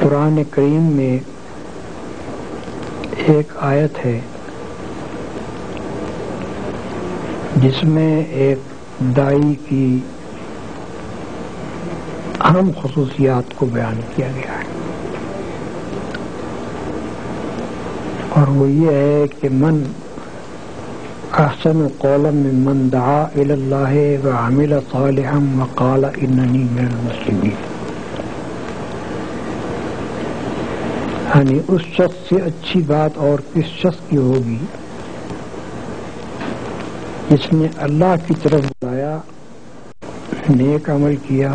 قرآن کریم میں ایک آیت ہے جس میں ایک داعی کی اہم خصوصیات کو بیان کیا گیا ہے، اور وہ یہ ہے کہ من احسن قولا ممن دعا الی اللہ وعمل صالحا وقال اننی من المسلمین، یعنی اس شخص سے اچھی بات اور کس شخص کی ہوگی جس نے اللہ کی طرف بلایا، نیک عمل کیا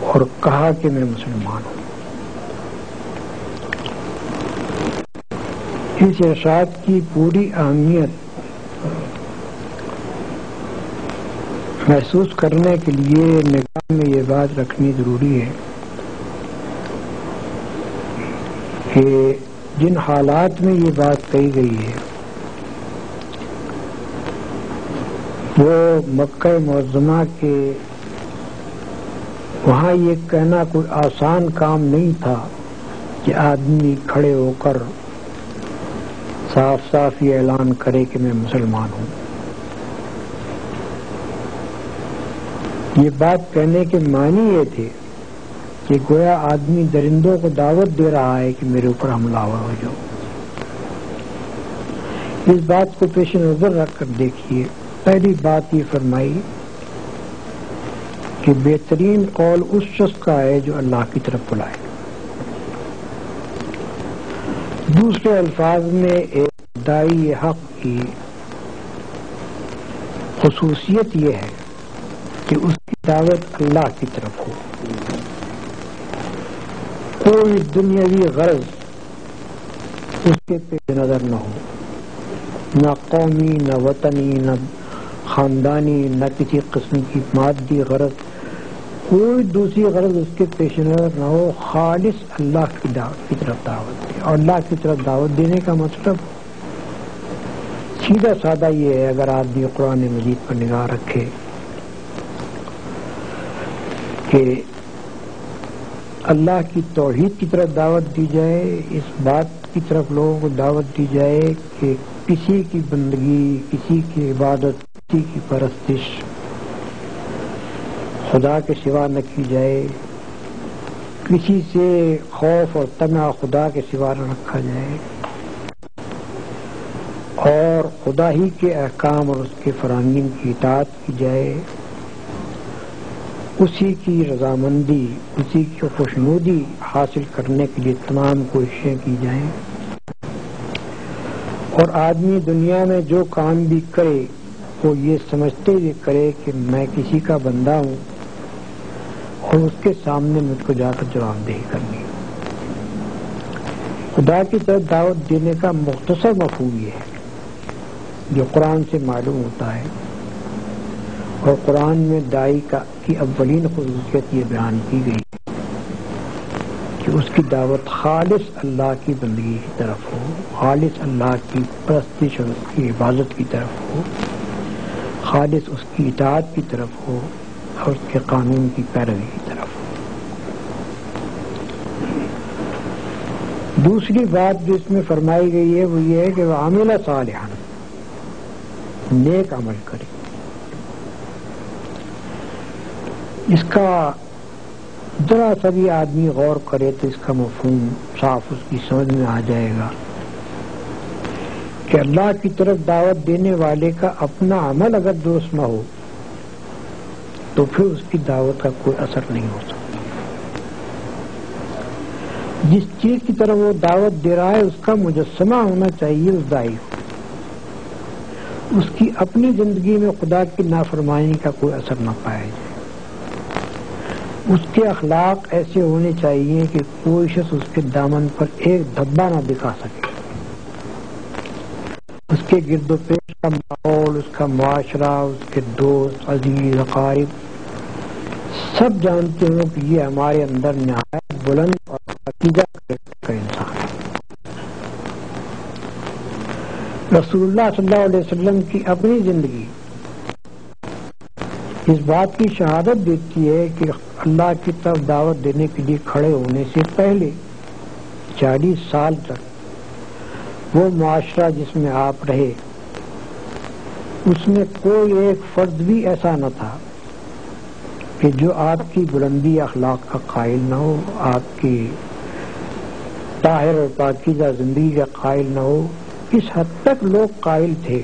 اور کہا کہ میں مسلمان ہوں۔ اس ارشاد کی پوری اہمیت محسوس کرنے کے لیے نگاہ میں یہ بات رکھنی ضروری ہے کہ جن حالات میں یہ بات کہی گئی ہے وہ مکہ معظمہ کے وہاں یہ کہنا کوئی آسان کام نہیں تھا کہ آدمی کھڑے ہو کر صاف صاف یہ اعلان کرے کہ میں مسلمان ہوں۔ یہ بات کہنے کے معنی یہ تھے کہ گویا آدمی درندوں کو دعوت دے رہا ہے کہ میرے اوپر حملہ ہو جاؤ۔ اس بات کو پیش نظر رکھ کر دیکھیے، پہلی بات یہ فرمائی کہ بہترین قول اس شخص کا ہے جو اللہ کی طرف بلائے۔ دوسرے الفاظ میں ایک داعی حق کی خصوصیت یہ ہے کہ اس کی دعوت اللہ کی طرف ہو، کوئی دنیاوی غرض اس کے پیش نظر نہ ہو، نہ قومی، نہ وطنی، نہ خاندانی، نہ کسی قسم کی مادی غرض، کوئی دوسری غرض اس کے پیش نظر نہ ہو، خالص اللہ کی طرف دعوت دے۔ اور اللہ کی طرف دعوت دینے کا مطلب سیدھا سادہ یہ ہے، اگر آدمی قرآن مجید پر نگاہ رکھے کہ اللہ کی توحید کی طرف دعوت دی جائے، اس بات کی طرف لوگوں کو دعوت دی جائے کہ کسی کی بندگی، کسی کی عبادت، کسی کی پرستش خدا کے سوا نہ کی جائے، کسی سے خوف اور طمع خدا کے سوا نہ رکھا جائے، اور خدا ہی کے احکام اور اس کے فرامین کی اطاعت کی جائے، اسی کی رضامندی، اسی کی خوشنودی حاصل کرنے کے لیے تمام کوششیں کی جائیں، اور آدمی دنیا میں جو کام بھی کرے وہ یہ سمجھتے ہوئے کرے کہ میں کسی کا بندہ ہوں اور اس کے سامنے مجھ کو جا کر جواب دہی کرنی ہے۔ خدا کی طرف دعوت دینے کا مختصر مفہوم یہ ہے جو قرآن سے معلوم ہوتا ہے، اور قرآن میں داعی کی اولین خصوصیت یہ بیان کی گئی ہے کہ اس کی دعوت خالص اللہ کی بندگی کی طرف ہو، خالص اللہ کی پرستش اور اس کی عبادت کی طرف ہو، خالص اس کی اطاعت کی طرف ہو اور اس کے قانون کی پیروی کی طرف ہو۔ دوسری بات جو اس میں فرمائی گئی ہے وہ یہ ہے کہ وہ عامل صالحا، نیک عمل کرے۔ اس کا ذرا سا بھی آدمی غور کرے تو اس کا مفہوم صاف اس کی سمجھ میں آ جائے گا کہ اللہ کی طرف دعوت دینے والے کا اپنا عمل اگر درست نہ ہو تو پھر اس کی دعوت کا کوئی اثر نہیں ہو سکتا۔ جس چیز کی طرف وہ دعوت دے رہا ہے اس کا مجسمہ ہونا چاہیے اس داعی کو، اس کی اپنی زندگی میں خدا کی نافرمانی کا کوئی اثر نہ پایا جائے، اس کے اخلاق ایسے ہونے چاہیے کہ کوئی شخص اس کے دامن پر ایک دھبا نہ دکھا سکے، اس کے گرد و پیش کا ماحول، اس کا معاشرہ، اس کے دوست، عزیز، اقارب سب جانتے ہوں کہ یہ ہمارے اندر نہایت بلند اور عقیدہ کا انسان ہے۔ رسول اللہ صلی اللہ علیہ وسلم کی اپنی زندگی اس بات کی شہادت دیتی ہے کہ اللہ کی طرف دعوت دینے کے لیے کھڑے ہونے سے پہلے 40 سال تک وہ معاشرہ جس میں آپ رہے اس میں کوئی ایک فرد بھی ایسا نہ تھا کہ جو آپ کی بلندی اخلاق کا قائل نہ ہو، آپ کی طاہر اور پاکیزہ زندگی کا قائل نہ ہو۔ اس حد تک لوگ قائل تھے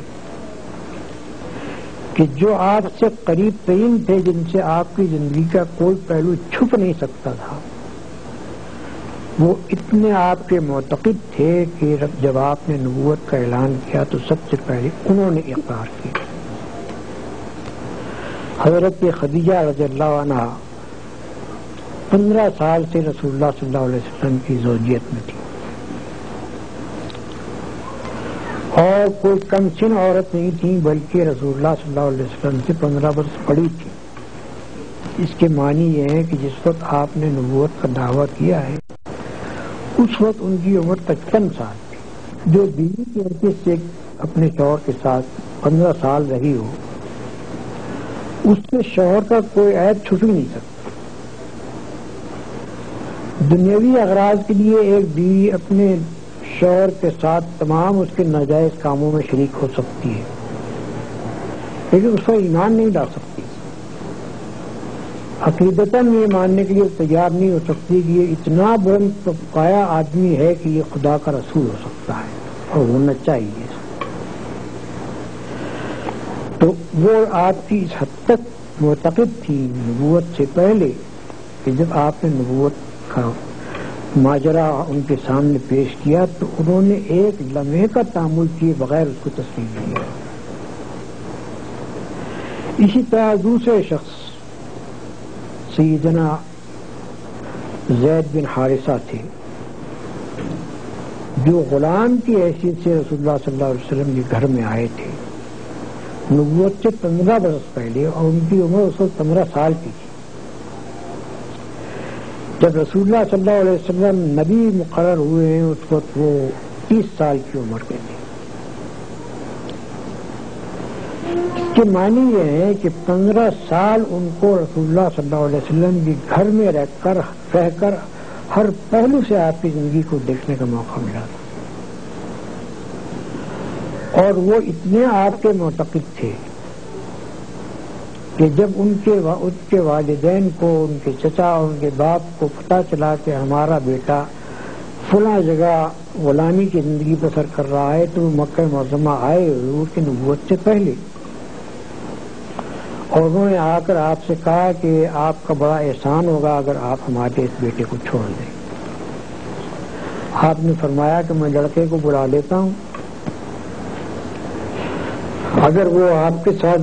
کہ جو آپ سے قریب ترین تھے، جن سے آپ کی زندگی کا کوئی پہلو چھپ نہیں سکتا تھا، وہ اتنے آپ کے معتقد تھے کہ جب آپ نے نبوت کا اعلان کیا تو سب سے پہلے انہوں نے اقرار کیا۔ حضرت خدیجہ رضی اللہ عنہ 15 سال سے رسول اللہ صلی اللہ علیہ وسلم کی زوجیت میں تھی، اور کوئی کم سن عورت نہیں تھی بلکہ رسول اللہ صلی اللہ علیہ وسلم سے 15 برس بڑی تھی۔ اس کے معنی یہ ہے کہ جس وقت آپ نے نبوت کا دعویٰ کیا ہے اس وقت ان کی عمر 55 سال تھی۔ جو بیوی کی حیثیت سے اپنے شوہر کے ساتھ 15 سال رہی ہو، اس سے شوہر کا کوئی عیب چھپ ہی نہیں سکتا۔ دنیاوی اغراض کے لیے ایک بیوی اپنے شوہر کے ساتھ تمام اس کے ناجائز کاموں میں شریک ہو سکتی ہے، لیکن اس پر ایمان نہیں لا سکتی، عقیدتاً یہ ماننے کے لیے تیار نہیں ہو سکتی کہ یہ اتنا بلند پایا آدمی ہے کہ یہ خدا کا رسول ہو سکتا ہے اور ہونا چاہیے۔ تو وہ آپ کی اس حد تک معتقد تھی نبوت سے پہلے کہ جب آپ نے نبوت کا ماجرا ان کے سامنے پیش کیا تو انہوں نے ایک لمحے کا تأمل کیے بغیر اس کو تسلیم کیا۔ اسی طرح دوسرے شخص سیدنا زید بن حارثہ تھے، جو غلام کی حیثیت سے رسول اللہ صلی اللہ علیہ وسلم کے گھر میں آئے تھے نبوت سے 15 برس پہلے، اور ان کی عمر اس وقت 15 سال کی تھی۔ جب رسول اللہ صلی اللہ علیہ وسلم نبی مقرر ہوئے ہیں اس وقت وہ 30 سال کی عمر کے تھے۔ اس کے معنی یہ ہے کہ 15 سال ان کو رسول اللہ صلی اللہ علیہ وسلم کے گھر میں رہ کر ہر پہلو سے آپ کی زندگی کو دیکھنے کا موقع ملا تھا، اور وہ اتنے آپ کے معتقد تھے کہ جب ان کے والدین کو، ان کے چچا اور ان کے باپ کو پتہ چلا کہ ہمارا بیٹا فلاں جگہ غلامی کی زندگی بسر کر رہا ہے تو وہ مکہ معظمہ آئے حضور کی نبوت سے پہلے، اور انہوں نے آ کر آپ سے کہا کہ آپ کا بڑا احسان ہوگا اگر آپ ہمارے اس بیٹے کو چھوڑ دیں۔ آپ نے فرمایا کہ میں لڑکے کو بلا لیتا ہوں، اگر وہ آپ کے ساتھ